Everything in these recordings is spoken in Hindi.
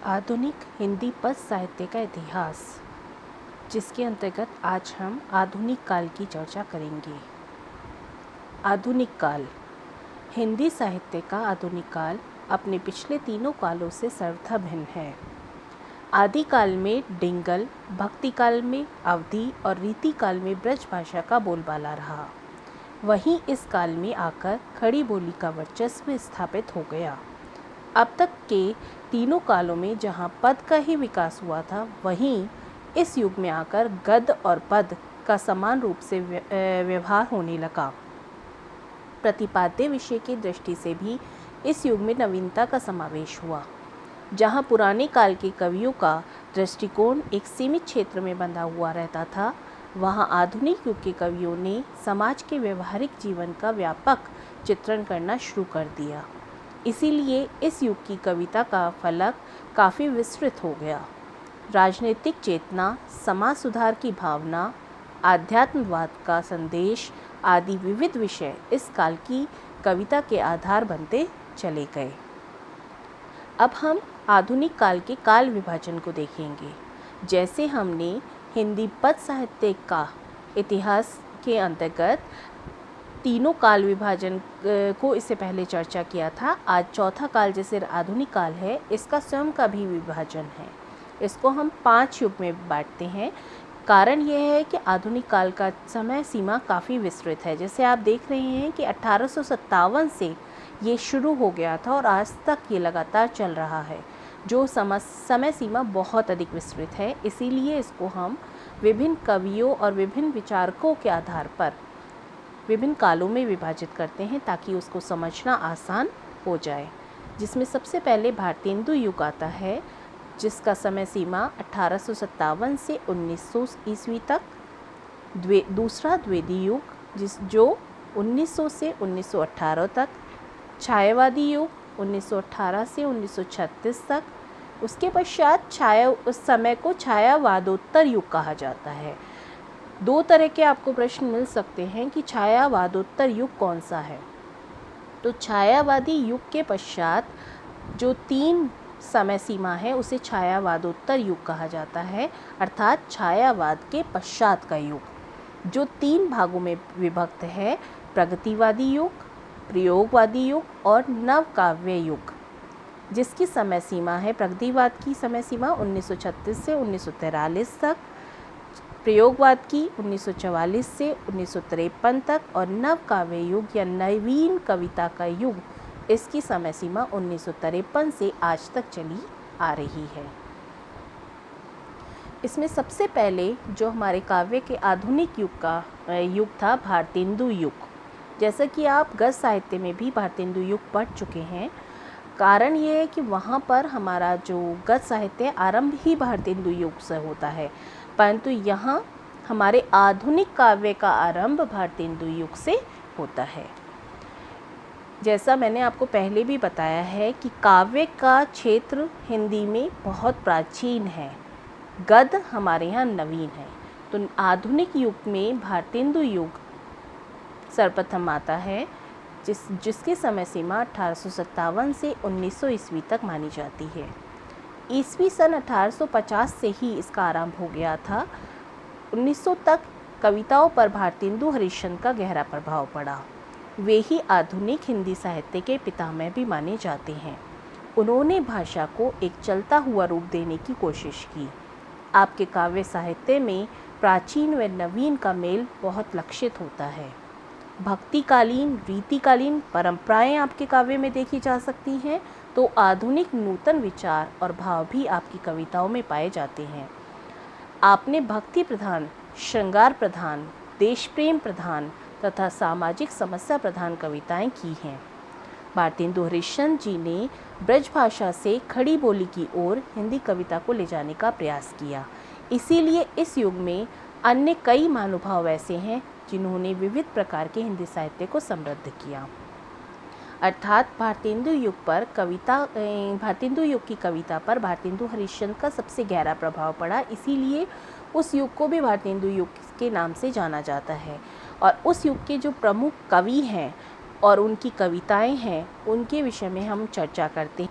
आधुनिक हिंदी पद साहित्य का इतिहास, जिसके अंतर्गत आज हम आधुनिक काल की चर्चा करेंगे। आधुनिक काल। हिंदी साहित्य का आधुनिक काल अपने पिछले तीनों कालों से सर्वथा भिन्न है। आदि काल में डिंगल, भक्ति काल में अवधी और रीति काल में ब्रज भाषा का बोलबाला रहा। वहीं इस काल में आकर खड़ी बोली का वर्चस्व स्थापित हो गया। अब तक के तीनों कालों में जहाँ पद का ही विकास हुआ था, वहीं इस युग में आकर गद्य और पद का समान रूप से व्यवहार होने लगा। प्रतिपाद्य विषय की दृष्टि से भी इस युग में नवीनता का समावेश हुआ। जहाँ पुराने काल के कवियों का दृष्टिकोण एक सीमित क्षेत्र में बंधा हुआ रहता था, वहाँ आधुनिक युग के कवियों ने समाज के व्यवहारिक जीवन का व्यापक चित्रण करना शुरू कर दिया। इसीलिए इस युग की कविता का फलक काफ़ी विस्तृत हो गया। राजनीतिक चेतना, समाज सुधार की भावना, आध्यात्मवाद का संदेश आदि विविध विषय इस काल की कविता के आधार बनते चले गए। अब हम आधुनिक काल के काल विभाजन को देखेंगे। जैसे हमने हिंदी पद साहित्य का इतिहास के अंतर्गत तीनों काल विभाजन को इससे पहले चर्चा किया था, आज चौथा काल जैसे आधुनिक काल है, इसका स्वयं का भी विभाजन है। इसको हम 5 युग में बांटते हैं। कारण यह है कि आधुनिक काल का समय सीमा काफ़ी विस्तृत है। जैसे आप देख रहे हैं कि 1857 से ये शुरू हो गया था और आज तक ये लगातार चल रहा है, जो समय सीमा बहुत अधिक विस्तृत है। इसीलिए इसको हम विभिन्न कवियों और विभिन्न विचारकों के आधार पर विभिन्न कालों में विभाजित करते हैं, ताकि उसको समझना आसान हो जाए। जिसमें सबसे पहले भारतेंदु युग आता है, जिसका समय सीमा 1857 से 1900 ईस्वी तक। दूसरा द्विवेदी युग जो 1900 से 1918 तक। छायावादी युग 1918 से 1936 तक। उसके पश्चात उस समय को छायावादोत्तर युग कहा जाता है। 2 तरह के आपको प्रश्न मिल सकते हैं कि छायावादोत्तर युग कौन सा है। तो छायावादी युग के पश्चात जो 3 समय सीमा है, उसे छायावादोत्तर युग कहा जाता है, अर्थात छायावाद के पश्चात का युग, जो 3 भागों में विभक्त है: प्रगतिवादी युग, प्रयोगवादी युग और नवकाव्य युग। जिसकी समय सीमा है, प्रगतिवाद की समय सीमा 1936 से 1943 तक, प्रयोगवाद की 1944 से 1953 तक और नवकाव्य युग या नवीन कविता का युग, इसकी समय सीमा 1953 से आज तक चली आ रही है। इसमें सबसे पहले जो हमारे काव्य के आधुनिक युग का युग था, भारतेंदु युग। जैसा कि आप गद्य साहित्य में भी भारतेंदु युग पढ़ चुके हैं। कारण ये है कि वहाँ पर हमारा जो गद्य साहित्य आरंभ ही भारतेंदु युग से होता है, परंतु यहाँ हमारे आधुनिक काव्य का आरंभ भारतेंदु युग से होता है। जैसा मैंने आपको पहले भी बताया है कि काव्य का क्षेत्र हिंदी में बहुत प्राचीन है, गद्य हमारे यहाँ नवीन है। तो आधुनिक युग में भारतेंदु युग सर्वप्रथम आता है, जिसकी समय सीमा 1857 से 1900 ईस्वी तक मानी जाती है। ईस्वी सन 1850 से ही इसका आरंभ हो गया था। 1900 तक कविताओं पर भारतेंदु हरिश्चंद्र का गहरा प्रभाव पड़ा। वे ही आधुनिक हिंदी साहित्य के पितामह भी माने जाते हैं। उन्होंने भाषा को एक चलता हुआ रूप देने की कोशिश की। आपके काव्य साहित्य में प्राचीन व नवीन का मेल बहुत लक्षित होता है। भक्तिकालीन, रीतिकालीन परंपराएं आपके काव्य में देखी जा सकती हैं, तो आधुनिक नूतन विचार और भाव भी आपकी कविताओं में पाए जाते हैं। आपने भक्ति प्रधान, श्रृंगार प्रधान, देश प्रेम प्रधान तथा सामाजिक समस्या प्रधान कविताएं की हैं। भारतेंदु हरिश्चंद्र जी ने ब्रज भाषा से खड़ी बोली की ओर हिंदी कविता को ले जाने का प्रयास किया। इसीलिए इस युग में अन्य कई महानुभाव ऐसे हैं जिन्होंने विविध प्रकार के हिंदी साहित्य को समृद्ध किया। अर्थात भारतेंदु युग की कविता पर भारतेंदु हरिश्चंद्र का सबसे गहरा प्रभाव पड़ा। इसीलिए उस युग को भी भारतेंदु युग के नाम से जाना जाता है। और उस युग के जो प्रमुख कवि हैं और उनकी कविताएं हैं, उनके विषय में हम चर्चा करते हैं।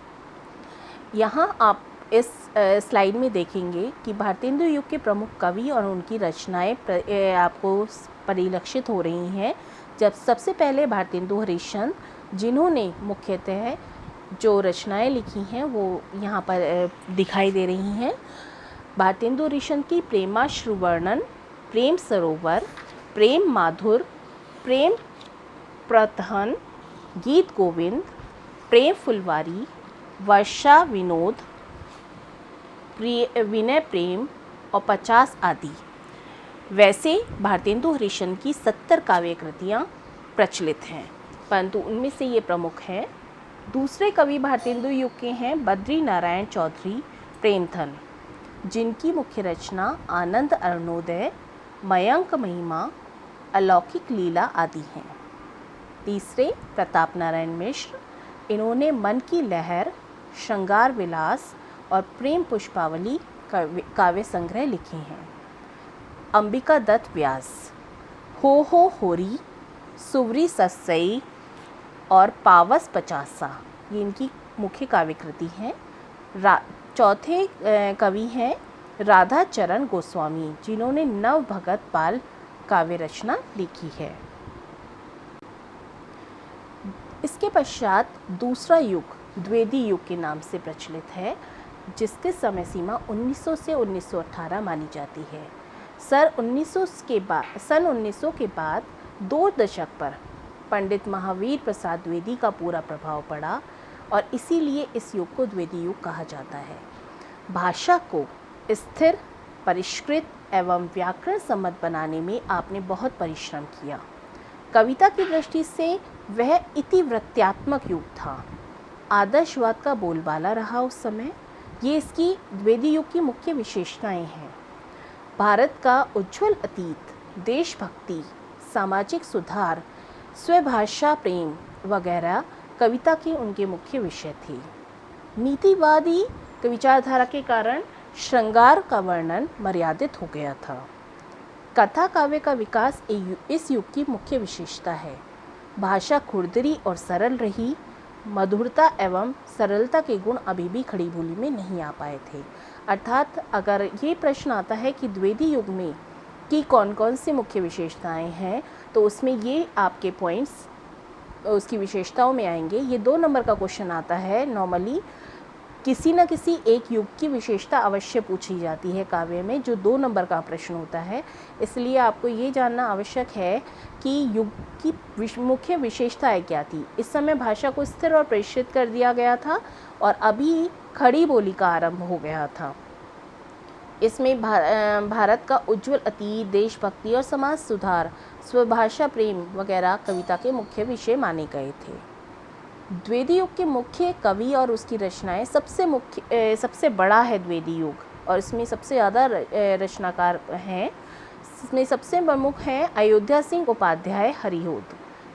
यहाँ आप इस स्लाइड में देखेंगे कि भारतेंदु युग के प्रमुख कवि और उनकी रचनाएं आपको परिलक्षित हो रही हैं। जब सबसे पहले भारतेंदु हरिश्चंद्र, जिन्होंने मुख्यतः जो रचनाएं लिखी हैं वो यहाँ पर दिखाई दे रही हैं। भारतेंदु हरिश्चंद्र की प्रेमाश्रु वर्णन, प्रेम सरोवर, प्रेम माधुर, प्रेम प्रतहन, गीत गोविंद, प्रेम फुलवारी, वर्षा विनोद, विनय प्रेम और 50 आदि। वैसे भारतेंदु हरिश्चंद्र की 70 काव्य कृतियाँ प्रचलित हैं, परंतु उनमें से ये प्रमुख हैं। दूसरे कवि भारतेंदु युग के हैं बद्री नारायण चौधरी प्रेमधन, जिनकी मुख्य रचना आनंद अरुणोदय, मयंक महिमा, अलौकिक लीला आदि हैं। तीसरे प्रताप नारायण मिश्र, इन्होंने मन की लहर, श्रृंगार विलास और प्रेम पुष्पावली काव्य संग्रह लिखे हैं। अंबिका दत्त व्यास, हो होरी, सुवरी सस्सई और पावस पचासा, ये इनकी मुख्य काव्य कृति हैं। चौथे कवि हैं राधा चरण गोस्वामी, जिन्होंने नव भगत पाल काव्य रचना लिखी है। इसके पश्चात दूसरा युग द्विवेदी युग के नाम से प्रचलित है, जिसकी समय सीमा 1900 से 1918 मानी जाती है। सन 1900 के बाद 2 दशक पर पंडित महावीर प्रसाद द्विवेदी का पूरा प्रभाव पड़ा और इसीलिए इस युग को द्विवेदी युग कहा जाता है। भाषा को स्थिर, परिष्कृत एवं व्याकरण सम्मत बनाने में आपने बहुत परिश्रम किया। कविता की दृष्टि से वह इतिवृत्त्यात्मक युग था। आदर्शवाद का बोलबाला रहा उस समय। ये इसकी द्विवेदी युग की मुख्य विशेषताएं हैं। भारत का उज्ज्वल अतीत, देशभक्ति, सामाजिक सुधार, स्वभाषा प्रेम वगैरह कविता के उनके मुख्य विषय थे। नीतिवादी विचारधारा के कारण श्रृंगार का वर्णन मर्यादित हो गया था। कथा काव्य का विकास इस युग की मुख्य विशेषता है। भाषा खुरदरी और सरल रही। मधुरता एवं सरलता के गुण अभी भी खड़ी बोली में नहीं आ पाए थे। अर्थात अगर ये प्रश्न आता है कि द्विवेदी युग में की कौन कौन सी मुख्य विशेषताएं हैं, तो उसमें ये आपके पॉइंट्स उसकी विशेषताओं में आएंगे। ये 2 नंबर का क्वेश्चन आता है। नॉर्मली किसी न किसी एक युग की विशेषता अवश्य पूछी जाती है काव्य में, जो 2 नंबर का प्रश्न होता है। इसलिए आपको ये जानना आवश्यक है कि युग की मुख्य विशेषताएं क्या थी। इस समय भाषा को स्थिर और परिष्कृत कर दिया गया था और अभी खड़ी बोली का आरंभ हो गया था। इसमें भारत का उज्ज्वल अतीत, देशभक्ति और समाज सुधार, स्वभाषा प्रेम वगैरह कविता के मुख्य विषय माने गए थे। द्विवेदी युग के मुख्य कवि और उसकी रचनाएं सबसे बड़ा है द्विवेदी युग, और इसमें सबसे ज़्यादा रचनाकार हैं। इसमें सबसे प्रमुख हैं अयोध्या सिंह उपाध्याय हरिहोद,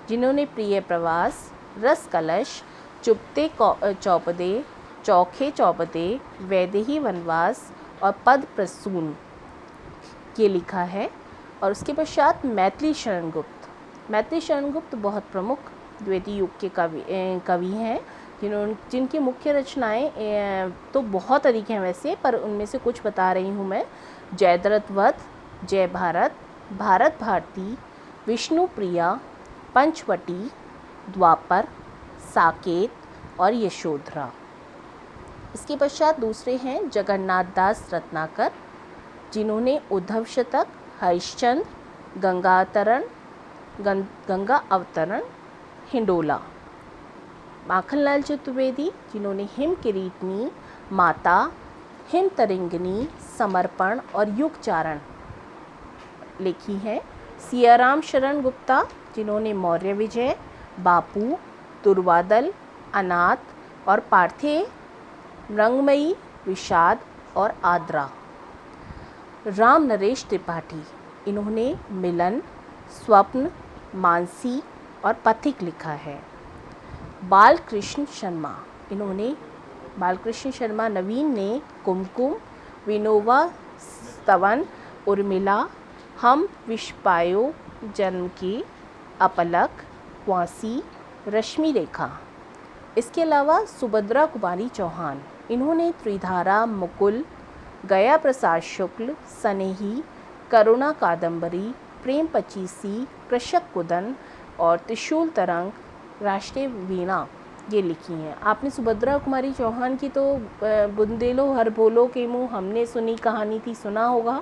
जिन्होंने प्रिय प्रवास, रस कलश, चुपते चौपदे, चौखे चौपदे, वैदेही वनवास और पद प्रसून ये लिखा है। और उसके पश्चात मैथिली शरण गुप्त बहुत प्रमुख द्विवेदी युग के कवि हैं, जिनकी मुख्य रचनाएं तो बहुत अधिक हैं वैसे, पर उनमें से कुछ बता रही हूँ मैं। जयद्रथ वध, जय भारत, भारत भारती, विष्णु प्रिया, पंचवटी, द्वापर, साकेत और यशोधरा। इसके पश्चात दूसरे हैं जगन्नाथ दास रत्नाकर, जिन्होंने उद्धव शतक, हरिश्चंद्र, गंगा अवतरण, हिंडोला। माखनलाल चतुर्वेदी, जिन्होंने हिम किरीटनी, माता, हिम तरिंगनी, समर्पण और युग चारण लिखी है। सियाराम शरण गुप्ता, जिन्होंने मौर्य विजय, बापू, दुर्वादल, अनाथ और पार्थे, रंगमयी, विषाद और आद्रा। राम नरेश त्रिपाठी, इन्होंने मिलन, स्वप्न, मानसी और पथिक लिखा है। बालकृष्ण शर्मा नवीन ने कुमकुम, विनोबा स्तवन, उर्मिला, हम विश्वपायो, जन्म की, अपलक, कुंवासी, रश्मि रेखा। इसके अलावा सुभद्रा कुमारी चौहान, इन्होंने त्रिधारा, मुकुल, गया प्रसाद शुक्ल, स्नेही, करुणा कादम्बरी, प्रेम पचीसी, कृषक कुदन और त्रिशूल तरंग, राष्ट्रीय वीणा ये लिखी हैं। आपने सुभद्रा कुमारी चौहान की तो बुंदेलो हर बोलो के मुँह हमने सुनी कहानी थी, सुना होगा।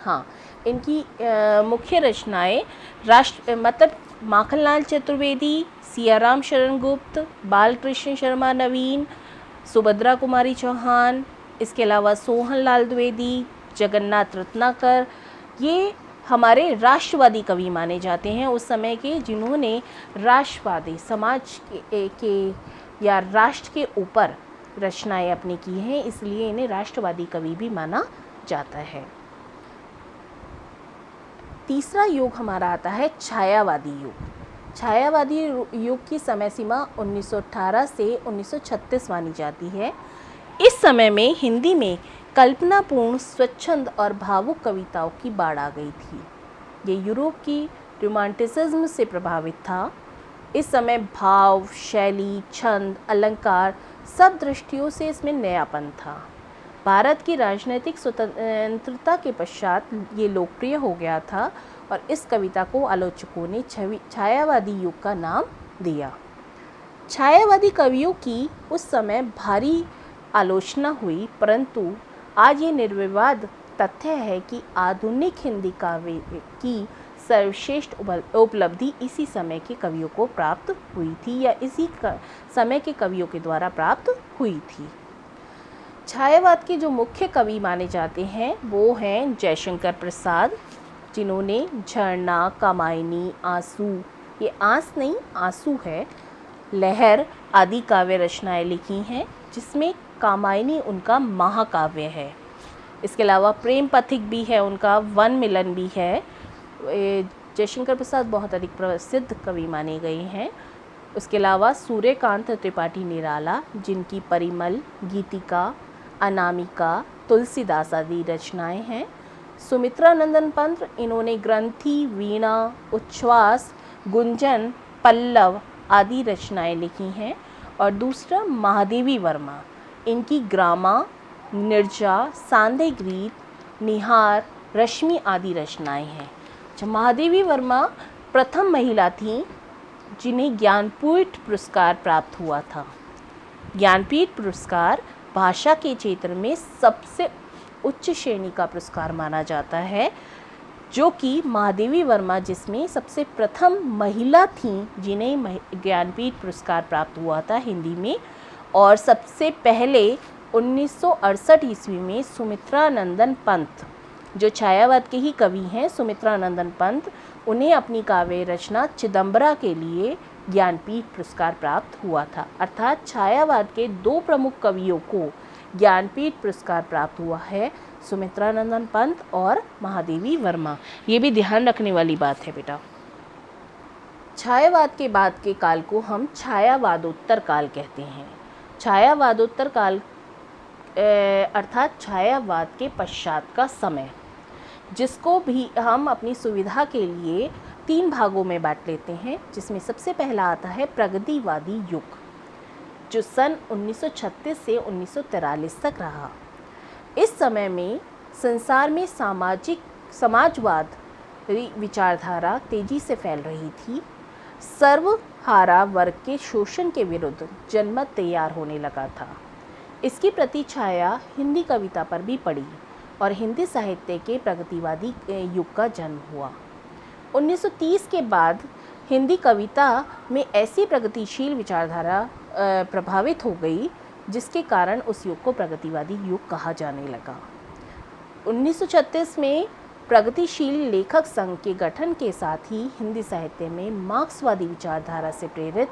हाँ, इनकी मुख्य रचनाएं मतलब माखनलाल चतुर्वेदी, सियाराम शरण गुप्त, बालकृष्ण शर्मा नवीन, सुभद्रा कुमारी चौहान, इसके अलावा सोहन लाल द्विवेदी, जगन्नाथ रत्नाकर, ये हमारे राष्ट्रवादी कवि माने जाते हैं उस समय के, जिन्होंने राष्ट्रवादी समाज के या राष्ट्र के ऊपर रचनाएं अपनी की हैं, इसलिए इन्हें राष्ट्रवादी कवि भी माना जाता है। तीसरा युग हमारा आता है छायावादी युग। छायावादी युग की समय सीमा 1918 से 1936 मानी जाती है। इस समय में हिंदी में कल्पनापूर्ण, स्वच्छंद और भावुक कविताओं की बाढ़ आ गई थी। ये यूरोप की रोमांटिसिज्म से प्रभावित था। इस समय भाव, शैली, छंद, अलंकार सब दृष्टियों से इसमें नयापन था। भारत की राजनीतिक स्वतंत्रता के पश्चात ये लोकप्रिय हो गया था और इस कविता को आलोचकों ने छायावादी युग का नाम दिया। छायावादी कवियों की उस समय भारी आलोचना हुई, परंतु आज ये निर्विवाद तथ्य है कि आधुनिक हिंदी काव्य की सर्वश्रेष्ठ उपलब्धि इसी समय के कवियों को प्राप्त हुई थी या इसी समय के कवियों के द्वारा प्राप्त हुई थी। छायावाद के जो मुख्य कवि माने जाते हैं वो हैं जयशंकर प्रसाद, जिन्होंने झरना, कामायनी, आंसू, ये आंस नहीं आंसू है, लहर आदि काव्य रचनाएं लिखी हैं, जिसमें कामायनी उनका महाकाव्य है। इसके अलावा प्रेम पथिक भी है उनका, वन मिलन भी है। जयशंकर प्रसाद बहुत अधिक प्रसिद्ध कवि माने गए हैं। उसके अलावा सूर्यकांत त्रिपाठी निराला, जिनकी परिमल, गीतिका, अनामिका, तुलसीदास आदि रचनाएं हैं। सुमित्रा नंदन पंत, इन्होंने ग्रंथि, वीणा, उच्छ्वास, गुंजन, पल्लव आदि रचनाएं लिखी हैं। और दूसरा महादेवी वर्मा, इनकी ग्रामा, निर्जा, सांध्य गीत, निहार, रश्मि आदि रचनाएं हैं। महादेवी वर्मा प्रथम महिला थीं जिन्हें ज्ञानपीठ पुरस्कार प्राप्त हुआ था। ज्ञानपीठ पुरस्कार भाषा के क्षेत्र में सबसे उच्च श्रेणी का पुरस्कार माना जाता है, जो कि महादेवी वर्मा जिसमें सबसे प्रथम महिला थीं जिन्हें ज्ञानपीठ पुरस्कार प्राप्त हुआ था हिंदी में। और सबसे पहले 1968 ईस्वी में सुमित्रा नंदन पंत, जो छायावाद के ही कवि हैं, सुमित्रा नंदन पंत, उन्हें अपनी काव्य रचना चिदंबरा के लिए ज्ञानपीठ पुरस्कार प्राप्त हुआ था। अर्थात छायावाद के दो प्रमुख कवियों को ज्ञानपीठ पुरस्कार प्राप्त हुआ है, सुमित्रा नंदन पंत और महादेवी वर्मा। ये भी ध्यान रखने वाली बात है बेटा। छायावाद के बाद के काल को हम छायावादोत्तर काल कहते हैं। छायावादोत्तर काल अर्थात छायावाद के पश्चात का समय, जिसको भी हम अपनी सुविधा के लिए 3 भागों में बांट लेते हैं, जिसमें सबसे पहला आता है प्रगतिवादी युग, जो सन 1936 से 1943 तक रहा। इस समय में संसार में समाजवाद विचारधारा तेजी से फैल रही थी। सर्वहारा वर्ग के शोषण के विरुद्ध जनमत तैयार होने लगा था। इसकी प्रतिछाया हिंदी कविता पर भी पड़ी और हिंदी साहित्य के प्रगतिवादी युग का जन्म हुआ। 1930 के बाद हिंदी कविता में ऐसी प्रगतिशील विचारधारा प्रभावित हो गई, जिसके कारण उस युग को प्रगतिवादी युग कहा जाने लगा। 1936 में प्रगतिशील लेखक संघ के गठन के साथ ही हिंदी साहित्य में मार्क्सवादी विचारधारा से प्रेरित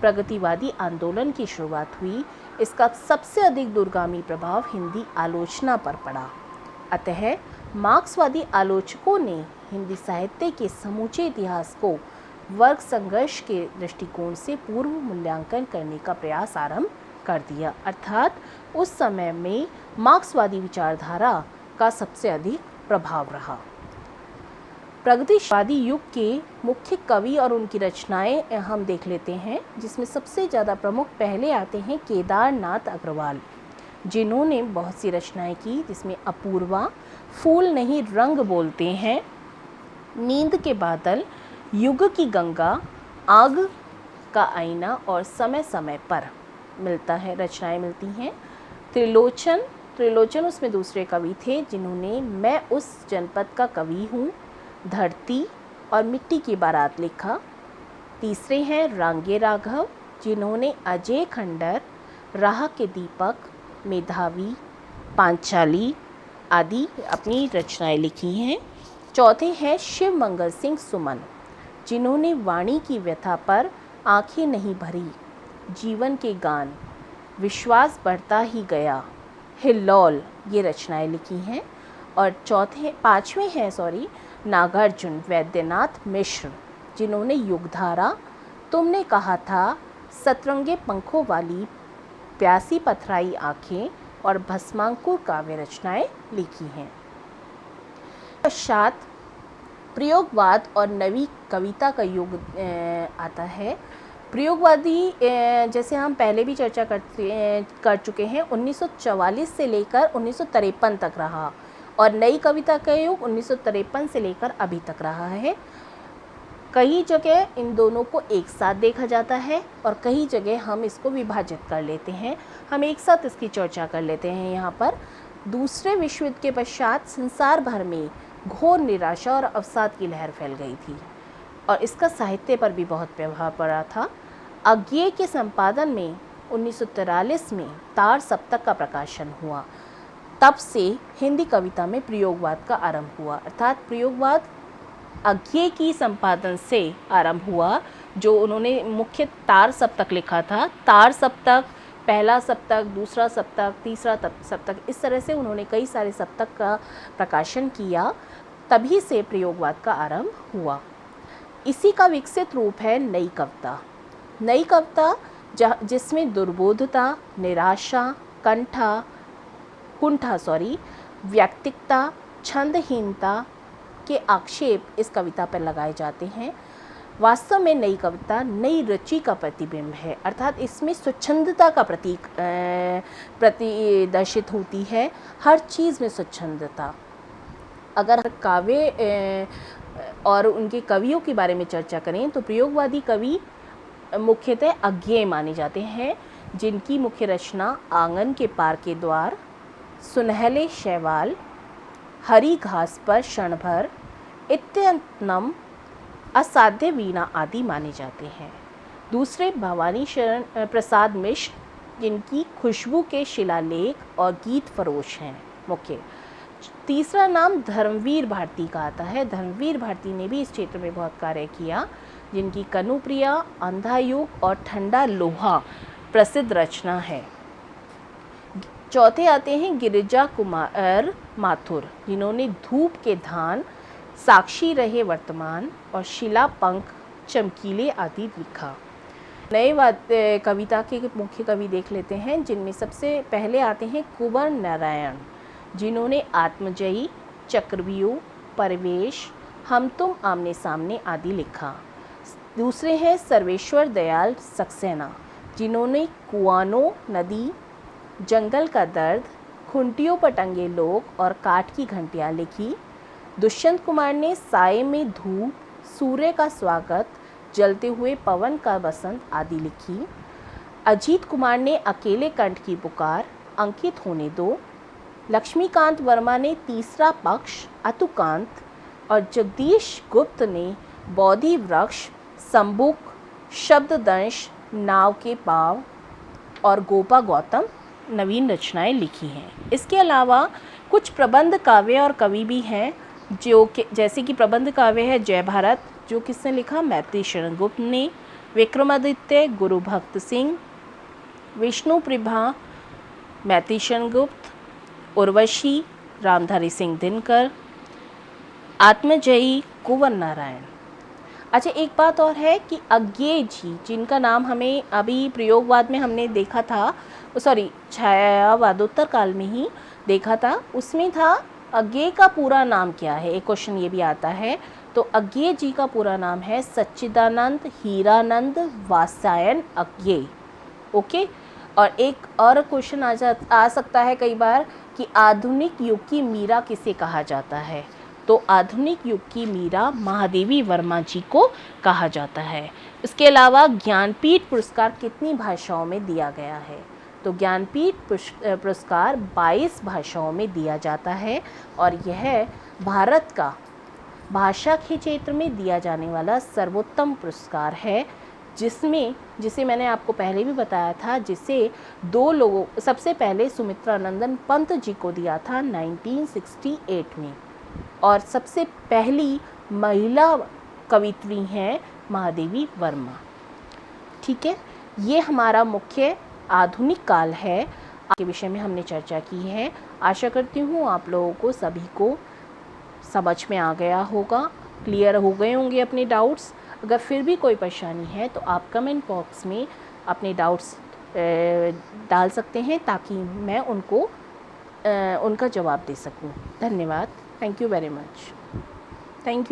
प्रगतिवादी आंदोलन की शुरुआत हुई। इसका सबसे अधिक दूरगामी प्रभाव हिंदी आलोचना पर पड़ा। अतः मार्क्सवादी आलोचकों ने हिंदी साहित्य के समूचे इतिहास को वर्ग संघर्ष के दृष्टिकोण से पूर्व मूल्यांकन करने का प्रयास आरंभ कर दिया। अर्थात उस समय में मार्क्सवादी विचारधारा का सबसे अधिक प्रभाव रहा। प्रगतिवादी युग के मुख्य कवि और उनकी रचनाएं हम देख लेते हैं, जिसमें सबसे ज़्यादा प्रमुख पहले आते हैं केदारनाथ अग्रवाल, जिन्होंने बहुत सी रचनाएं की, जिसमें अपूर्वा, फूल नहीं रंग बोलते हैं, नींद के बादल, युग की गंगा, आग का आईना और समय समय पर मिलता है रचनाएं मिलती हैं। त्रिलोचन उसमें दूसरे कवि थे, जिन्होंने मैं उस जनपद का कवि हूँ, धरती और मिट्टी की बारात लिखा। तीसरे हैं रांगे राघव, जिन्होंने अजय खंडर, राह के दीपक, मेधावी, पांचाली आदि अपनी रचनाएं लिखी हैं। चौथे हैं शिव मंगल सिंह सुमन, जिन्होंने वाणी की व्यथा पर आंखें नहीं भरी, जीवन के गान, विश्वास बढ़ता ही गया, हिल्लौल ये रचनाएं लिखी हैं। और पांचवें हैं नागार्जुन वैद्यनाथ मिश्र, जिन्होंने युगधारा, तुमने कहा था, सतरंगे पंखों वाली, प्यासी पथराई आँखें और भस्मांकुर काव्य रचनाएं लिखी हैं। पश्चात प्रयोगवाद और नवी कविता का युग आता है। प्रयोगवादी जैसे हम पहले भी चर्चा कर चुके हैं, 1944 से लेकर 1953 तक रहा, और नई कविता का युग 1953 से लेकर अभी तक रहा है। कई जगह इन दोनों को एक साथ देखा जाता है और कई जगह हम इसको विभाजित कर लेते हैं। हम एक साथ इसकी चर्चा कर लेते हैं यहाँ पर। दूसरे विश्व युद्ध के पश्चात संसार भर में घोर निराशा और अवसाद की लहर फैल गई थी और इसका साहित्य पर भी बहुत प्रभाव पड़ा था। अज्ञेय के संपादन में 1943 में तार सप्तक का प्रकाशन हुआ। तब से हिंदी कविता में प्रयोगवाद का आरंभ हुआ, अर्थात प्रयोगवाद अज्ञेय की संपादन से आरंभ हुआ, जो उन्होंने मुख्य तार सप्तक लिखा था। तार सप्तक, पहला सप्तक, दूसरा सप्तक, तीसरा सप्तक, इस तरह से उन्होंने कई सारे सप्तक का प्रकाशन किया। तभी से प्रयोगवाद का आरंभ हुआ। इसी का विकसित रूप है नई कविता। नई कविता जिसमें दुर्बोधता, निराशा, कुंठा व्यक्तिकता, छंदहीनता के आक्षेप इस कविता पर लगाए जाते हैं। वास्तव में नई कविता नई रुचि का प्रतिबिंब है, अर्थात इसमें स्वच्छंदता का प्रतिदर्शित होती है। हर चीज़ में स्वच्छंदता। अगर काव्य और उनके कवियों के बारे में चर्चा करें तो प्रयोगवादी कवि मुख्यतः अज्ञेय माने जाते हैं, जिनकी मुख्य रचना आंगन के पार के द्वार, सुनहले शैवाल, हरी घास पर क्षण भर, इत्यंतनम, असाध्य वीणा आदि माने जाते हैं। दूसरे भवानी शरण प्रसाद मिश्र, जिनकी खुशबू के शिलालेख और गीत फरोश हैं मुख्य। तीसरा नाम धर्मवीर भारती का आता है। धर्मवीर भारती ने भी इस क्षेत्र में बहुत कार्य किया, जिनकी कनुप्रिया, अंधा युग और ठंडा लोहा प्रसिद्ध रचना है। चौथे आते हैं गिरिजा कुमार माथुर, जिन्होंने धूप के धान, साक्षी रहे वर्तमान और शिला पंख चमकीले आदि लिखा। नए कविता के मुख्य कवि देख लेते हैं, जिनमें सबसे पहले आते हैं कुंवर नारायण, जिन्होंने आत्मजयी, चक्रव्यूह, परिवेश, हम तुम आमने सामने आदि लिखा। दूसरे हैं सर्वेश्वर दयाल सक्सेना, जिन्होंने कुआनो नदी, जंगल का दर्द, खुंटियों पर टंगे लोग और काठ की घंटियाँ लिखी। दुष्यंत कुमार ने साए में धूप, सूर्य का स्वागत, जलते हुए पवन का बसंत आदि लिखी। अजीत कुमार ने अकेले कंठ की पुकार, अंकित होने दो। लक्ष्मीकांत वर्मा ने तीसरा पक्ष, अतुकांत, और जगदीश गुप्त ने बोधि वृक्ष, संबुक, शब्ददंश, नाव के पाव और गोपा गौतम नवीन रचनाएं लिखी हैं। इसके अलावा कुछ प्रबंध काव्य और कवि भी हैं, जो कि जैसे कि प्रबंध काव्य है जय भारत, जो किसने लिखा, मैत्री शरण गुप्त ने। विक्रमादित्य, गुरु भक्त सिंह, विष्णु प्रभा, मैत्री शरण गुप्त, उर्वशी, रामधारी सिंह दिनकर, आत्मजयी, कुंवर नारायण। अच्छा, एक बात और है कि अज्ञेय जी, जिनका नाम हमें अभी प्रयोगवाद में हमने देखा था, छायावादोत्तर काल में ही देखा था, उसमें था अज्ञेय का पूरा नाम क्या है, एक क्वेश्चन ये भी आता है। तो अज्ञे जी का पूरा नाम है सच्चिदानंद हीरानंद वात्स्यायन अज्ञे। ओके। और एक और क्वेश्चन आ सकता है कई बार कि आधुनिक युग की मीरा किसे कहा जाता है। तो आधुनिक युग की मीरा महादेवी वर्मा जी को कहा जाता है। इसके अलावा ज्ञानपीठ पुरस्कार कितनी भाषाओं में दिया गया है। तो ज्ञानपीठ पुरस्कार 22 भाषाओं में दिया जाता है और यह भारत का भाषा के क्षेत्र में दिया जाने वाला सर्वोत्तम पुरस्कार है, जिसे मैंने आपको पहले भी बताया था, जिसे 2 लोगों, सबसे पहले सुमित्रा नंदन पंत जी को दिया था 1968 में, और सबसे पहली महिला कवित्री हैं महादेवी वर्मा। ठीक है, ये हमारा मुख्य आधुनिक काल है के विषय में हमने चर्चा की है। आशा करती हूँ आप लोगों को सभी को समझ में आ गया होगा, क्लियर हो गए होंगे अपने डाउट्स। अगर फिर भी कोई परेशानी है तो आप कमेंट बॉक्स में अपने डाउट्स डाल सकते हैं ताकि मैं उनका जवाब दे सकूं। धन्यवाद। Thank you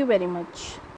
very much.